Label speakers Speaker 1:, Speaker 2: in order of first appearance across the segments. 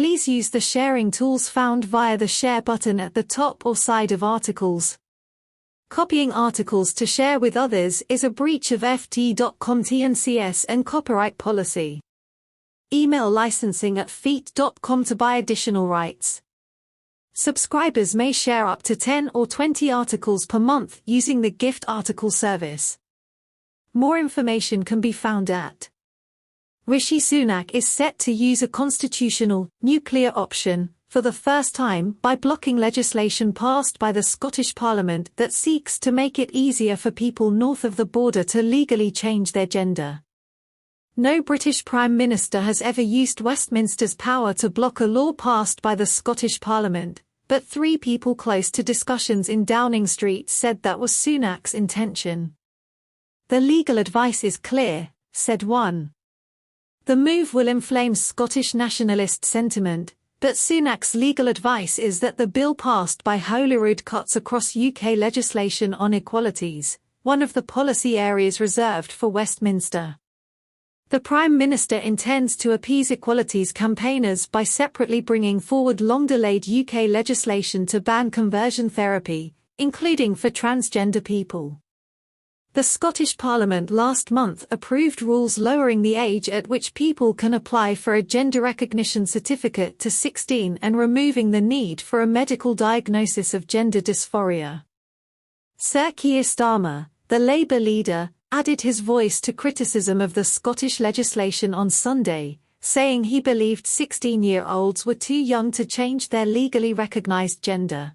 Speaker 1: Please use the sharing tools found via the share button at the top or side of articles. Copying articles to share with others is a breach of ft.com TNCS and copyright policy. Email licensing at feet.com to buy additional rights. Subscribers may share up to 10 or 20 articles per month using the gift article service. More information can be found at. Rishi Sunak is set to use a constitutional, nuclear option, for the first time by blocking legislation passed by the Scottish Parliament that seeks to make it easier for people north of the border to legally change their gender. No British Prime Minister has ever used Westminster's power to block a law passed by the Scottish Parliament, but 3 people close to discussions in Downing Street said that was Sunak's intention. The legal advice is clear, said one. The move will inflame Scottish nationalist sentiment, but Sunak's legal advice is that the bill passed by Holyrood cuts across UK legislation on equalities, one of the policy areas reserved for Westminster. The Prime Minister intends to appease equalities campaigners by separately bringing forward long-delayed UK legislation to ban conversion therapy, including for transgender people. The Scottish Parliament last month approved rules lowering the age at which people can apply for a gender recognition certificate to 16 and removing the need for a medical diagnosis of gender dysphoria. Sir Keir Starmer, the Labour leader, added his voice to criticism of the Scottish legislation on Sunday, saying he believed 16-year-olds were too young to change their legally recognised gender.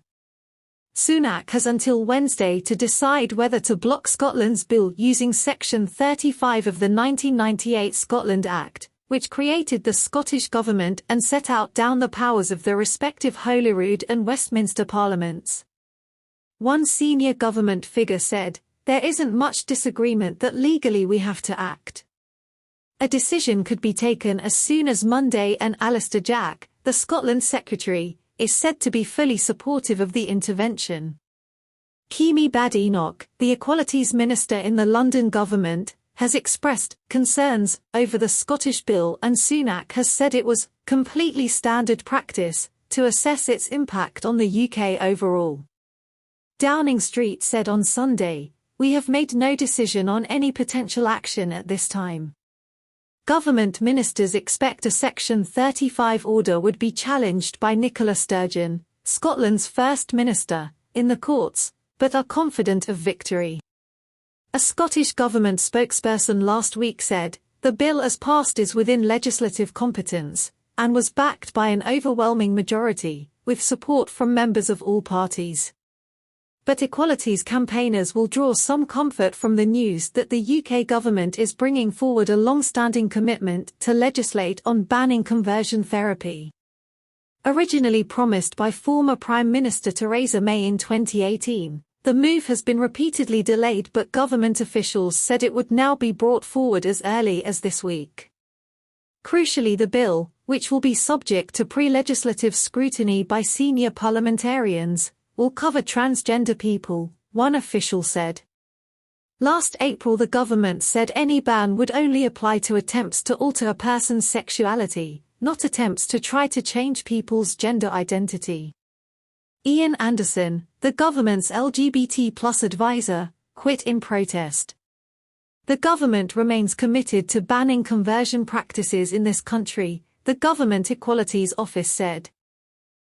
Speaker 1: Sunak has until Wednesday to decide whether to block Scotland's bill using Section 35 of the 1998 Scotland Act, which created the Scottish Government and set out down the powers of the respective Holyrood and Westminster parliaments. One senior government figure said, "There isn't much disagreement that legally we have to act. A decision could be taken as soon as Monday, and Alistair Jack, the Scotland Secretary, is said to be fully supportive of the intervention." Kemi Badenoch, the Equalities Minister in the London government, has expressed concerns over the Scottish bill, and Sunak has said it was completely standard practice to assess its impact on the UK overall. Downing Street said on Sunday, "We have made no decision on any potential action at this time." Government ministers expect a Section 35 order would be challenged by Nicola Sturgeon, Scotland's First Minister, in the courts, but are confident of victory. A Scottish government spokesperson last week said, "The bill as passed is within legislative competence," and was backed by an overwhelming majority, with support from members of all parties. But equalities campaigners will draw some comfort from the news that the UK government is bringing forward a long-standing commitment to legislate on banning conversion therapy. Originally promised by former Prime Minister Theresa May in 2018, the move has been repeatedly delayed, but government officials said it would now be brought forward as early as this week. Crucially, the bill, which will be subject to pre-legislative scrutiny by senior parliamentarians, will cover transgender people, one official said. Last April, the government said any ban would only apply to attempts to alter a person's sexuality, not attempts to try to change people's gender identity. Ian Anderson, the government's LGBT+ advisor, quit in protest. The government remains committed to banning conversion practices in this country, the Government Equalities Office said.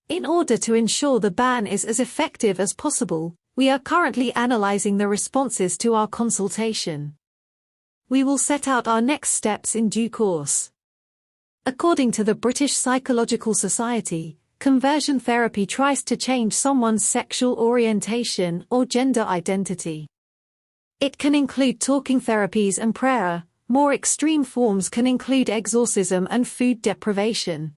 Speaker 1: In order to ensure the ban is as effective as possible, we are currently analysing the responses to our consultation. We will set out our next steps in due course. According to the British Psychological Society, conversion therapy tries to change someone's sexual orientation or gender identity. It can include talking therapies and prayer. More extreme forms can include exorcism and food deprivation.